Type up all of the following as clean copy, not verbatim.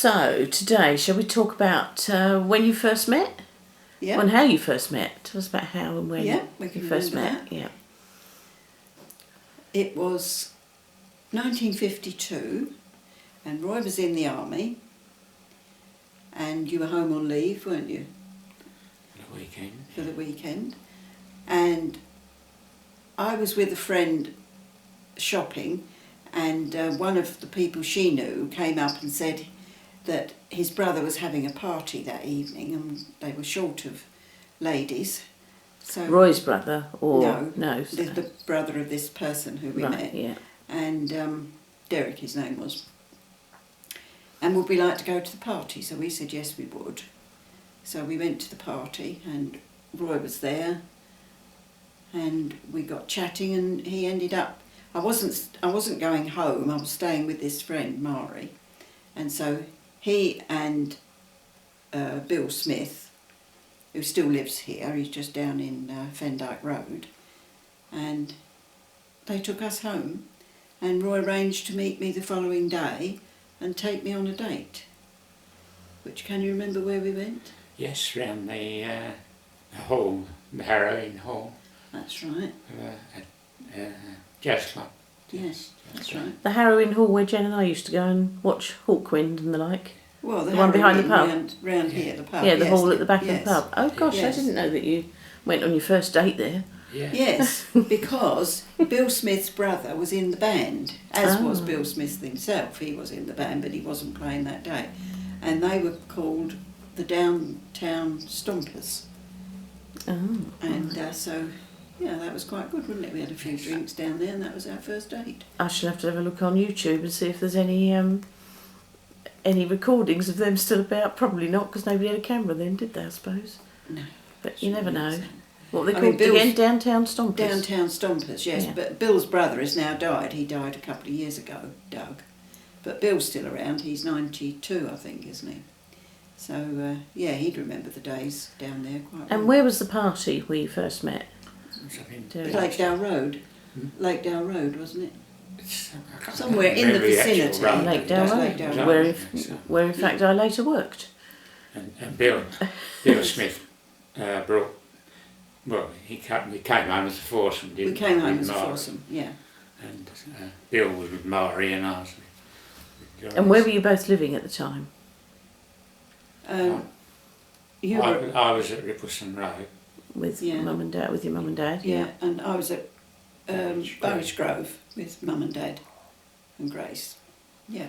So, today, shall we talk about when you first met? Yeah. And how you first met. Tell us about how and when we can you first met. that. Yeah. It was 1952 and Roy was in the army and you were home on leave, weren't you? For the weekend. For the weekend. And I was with a friend shopping and one of the people she knew came up and said that his brother was having a party that evening and they were short of ladies. So Roy's brother or no the brother of this person who we met. Yeah. And Derek, his name was. And would we like to go to the party? So we said yes, we would. So we went to the party and Roy was there and we got chatting and he ended up, I wasn't going home, I was staying with this friend, Mari. And so he and Bill Smith, who still lives here, he's just down in Fendyke Road, and they took us home and Roy arranged to meet me the following day and take me on a date. Which, can you remember where we went? Yes, round the hall, the Heroin Hall. That's right. At Jazz Club. Yes, that's right. The Harrowing Hall where Jen and I used to go and watch Hawkwind and the like. Well, the one behind the pub. Round here, the pub. Yeah, the yes, hall at the back yes. of the pub. Oh gosh, Yes. I didn't know that you went on your first date there. Yeah. Yes, because Bill Smith's brother was in the band, as was Bill Smith himself. He was in the band, but he wasn't playing that day. And they were called the Downtown Stompers. Oh. And so, yeah, that was quite good, wasn't it? We had a few drinks down there and that was our first date. I shall have to have a look on YouTube and see if there's any recordings of them still about. Probably not, because nobody had a camera then, did they, I suppose? No. But you never know. What were they I mean, called again? Downtown Stompers? Downtown Stompers, yes. Yeah. But Bill's brother has now died. He died a couple of years ago, Doug. But Bill's still around. He's 92, I think, isn't he? So, yeah, he'd remember the days down there quite well. And where was the party where you first met? Lakedale Road. Lakedale Road, wasn't it? I can't Somewhere in the remember actual vicinity. road. Lakedale Road, Lakedale Road. where in fact I later worked. And Bill Smith brought, well, we came home as a foursome, didn't we? We came home With as a Mari. foursome, yeah. And Bill was with Mari and I was with Joyce. And where were you both living at the time? You were, I was at Rippleston Road. With Yeah. mum and dad, with your mum and dad? yeah, and I was at Burridge Burridge Grove with Mum and Dad and Grace. Yeah.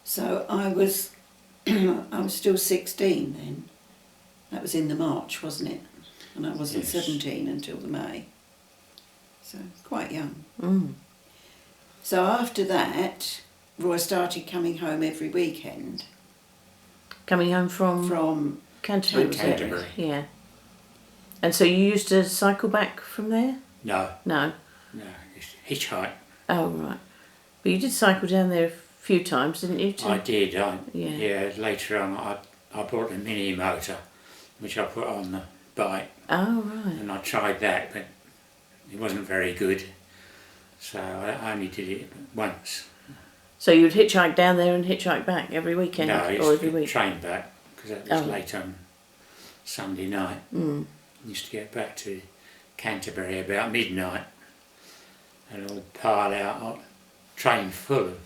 So I was still 16 then. That was in the March, wasn't it? And I wasn't Yes. 17 until the May. So quite young. Mm. So after that, Roy started coming home every weekend Coming home from Canterbury, was it? Canterbury. Yeah. And so you used to cycle back from there? No, No. just hitchhike. Oh, right. But you did cycle down there a few times, didn't you? I did. Yeah. Yeah. Later on, I bought a mini motor, which I put on the bike, Oh, right. and I tried that, but it wasn't very good. So I only did it once. So you would hitchhike down there and hitchhike back every weekend? No, I or every used to week? train back because that was Oh. late on Sunday night. Mm. Used to get back to Canterbury about midnight, and I'd pile out, a train full of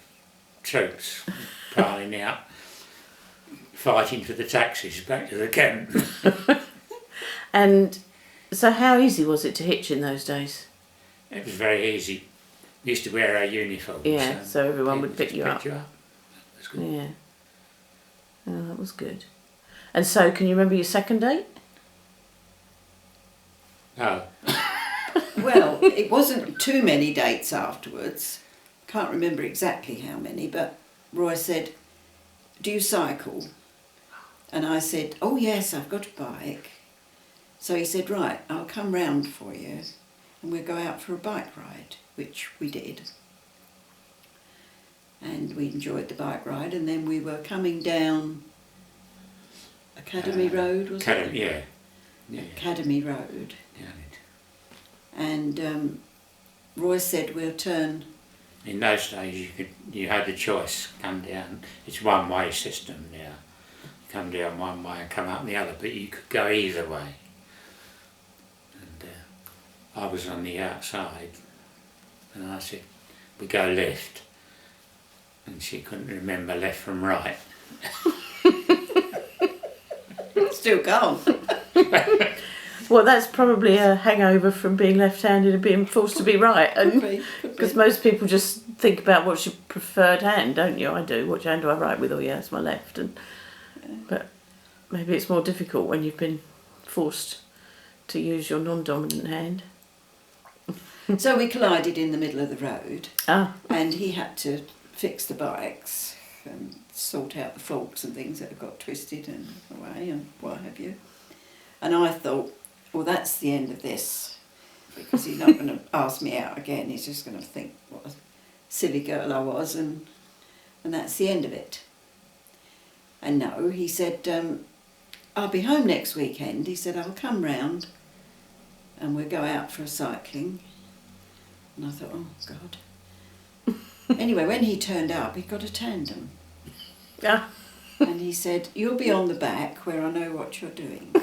troops piling out, fighting for the taxis back to the camp. And so how easy was it to hitch in those days? It was very easy. We used to wear our uniforms. Yeah, so everyone would people pick just you up. That was good. Yeah. Oh, that was good. And so, can you remember your second date? No, Well, it wasn't too many dates afterwards. Can't remember exactly how many, but Roy said, "Do you cycle?" And I said, "Oh yes, I've got a bike." So he said, "Right, I'll come round for you and we'll go out for a bike ride," which we did. And we enjoyed the bike ride, and then we were coming down Academy Road, was it? Yeah. Yeah. Academy Road. Yeah, it- And Roy said, "We'll turn In those days, you had the choice. Come down. It's one-way system now. Come down one way and come up the other, but you could go either way. And I was on the outside, and I said, "We go left," and she couldn't remember left from right. Still can't. Well, that's probably a hangover from being left-handed and being forced to be right, Could and be. because most people just think about what's your preferred hand, don't you? I do. Which hand do I write with? Oh, yeah, it's my left. But maybe it's more difficult when you've been forced to use your non-dominant hand. So we collided in the middle of the road, Ah, and he had to fix the bikes and sort out the forks and things that had got twisted and away and what have you. And I thought, well, that's the end of this, because he's not going to ask me out again. He's just going to think what a silly girl I was, and that's the end of it. And no, he said, I'll be home next weekend. He said, I'll come round and we'll go out for a cycling. And I thought, oh, God. Anyway, when he turned up, he got a tandem. ah. And he said, you'll be on the back where I know what you're doing.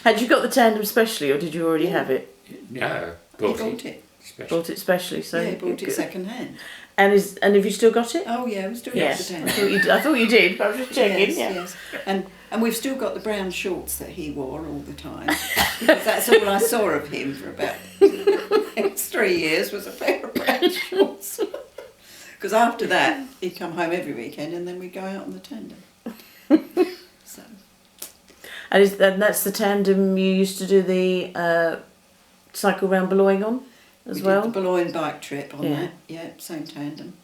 Had you got the tandem specially, or did you already have it? No, He bought it. Special. Bought it specially, so Yeah, he bought it good. second hand. And have you still got it? Oh, yeah, we still Yes, got I the thought, tandem. I thought you did, but I was just checking. Yes, Yeah. yes. And we've still got the brown shorts that he wore all the time. Because that's all I saw of him for about 3 years, was a pair of brown shorts. Because after that, he'd come home every weekend and then we'd go out on the tandem. So, And that's the tandem you used to do the cycle round Boulogne on as we well? did the Boulogne bike trip on Yeah. that. Yeah, same tandem.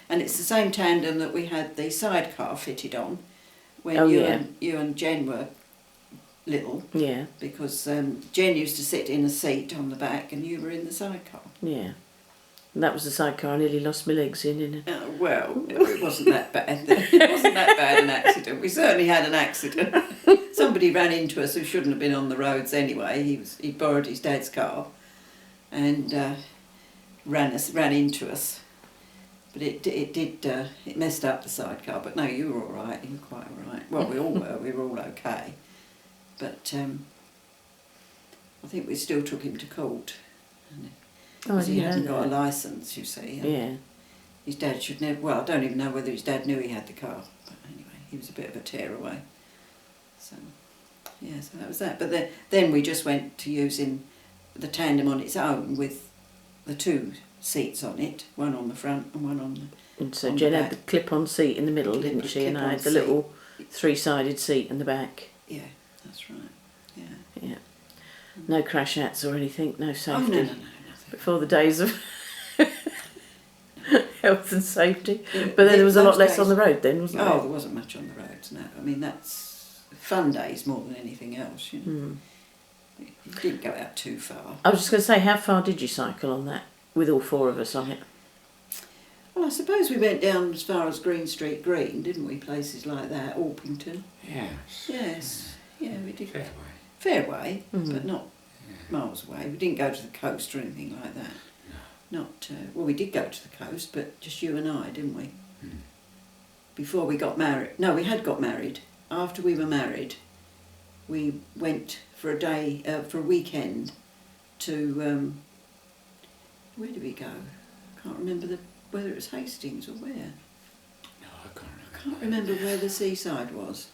And it's the same tandem that we had the sidecar fitted on when Oh, you yeah. and Jen were little. Yeah, Because Jen used to sit in a seat on the back and you were in the sidecar. yeah. And that was the sidecar I nearly lost my legs in. Well, it wasn't that bad. It wasn't that bad an accident. We certainly had an accident. Somebody ran into us who shouldn't have been on the roads anyway. He borrowed his dad's car and ran into us. But it messed up the sidecar. But no, you were all right. You were quite all right. Well, we all were. We were all okay. But I think we still took him to court. Oh, I Because he didn't hadn't know got a that. licence, you see. and Yeah. His dad should never. Well, I don't even know whether his dad knew he had the car. But anyway, he was a bit of a tearaway. So, yeah, so that was that. But then we just went to using the tandem on its own with the two seats on it, one on the front and one on the. And so On the Jen had back. the clip-on seat in the middle, didn't she? And I had the Clip-on little three-sided seat in the back. Yeah, that's right. Yeah. Yeah. No crash hats or anything, no Oh, safety. no, nothing. Before the days of health and safety. Yeah, But then there was a lot those less days- on the road then, wasn't Oh, there? there wasn't much on the roads, no. I mean, that's fun days more than anything else, you know. Hmm. You didn't go out too far. I was just going to say, how far did you cycle on that, with all four of us on it? Well, I suppose we went down as far as Green Street Green, didn't we? Places like that, Orpington. Yes. Yes, yeah, we did. Fair way. Fair way, Mhm. but not miles away. We didn't go to the coast or anything like that. Not, well, we did go to the coast, but just you and I, didn't we? Mm. Before we got married. No, we had got married. After we were married, we went for a day, for a weekend to, where did we go? I can't remember whether it was Hastings or where. No, I can't remember. I can't remember where the seaside was.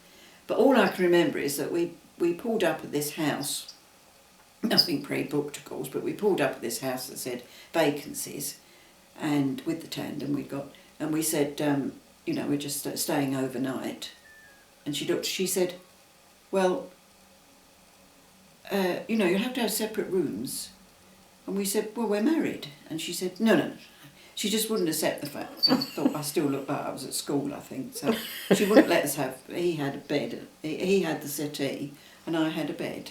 But all I can remember is that we pulled up at this house, nothing pre-booked of course, but we pulled up at this house that said vacancies, and with the tandem we got, and we said, you know, we're just staying overnight. And she said, well, you know, you have to have separate rooms. And we said, well, we're married. And she said, no. She just wouldn't accept the fact. I thought I still looked like I was at school, I think. So she wouldn't let us have, he had a bed, he had the settee, and I had a bed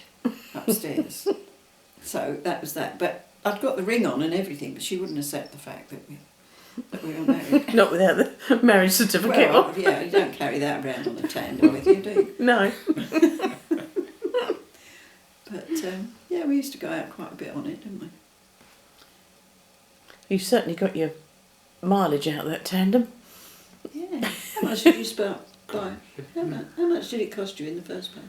upstairs. So that was that. But I'd got the ring on and everything, but she wouldn't accept the fact that we were married. Not without the marriage certificate Well, on. yeah, you don't carry that around on a tandem with you, do you? No. But yeah, we used to go out quite a bit on it, didn't we? You certainly got your mileage out of that tandem. Yeah. How much did you spend? How much did it cost you in the first place?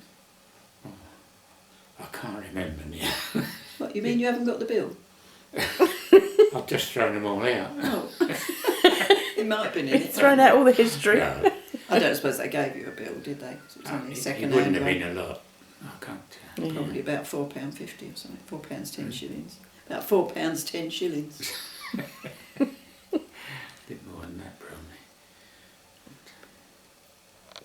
I can't remember now. What, you mean you haven't got the bill? I've just thrown them all out. Oh. It might have been in it. Thrown out all the history. No, I don't suppose they gave you a bill, did they? 'Cause it was only a it second wouldn't hand have one. been a lot. I can't tell. Yeah. Probably about £4.50 or something. £4 10 shillings. About £4 10 shillings.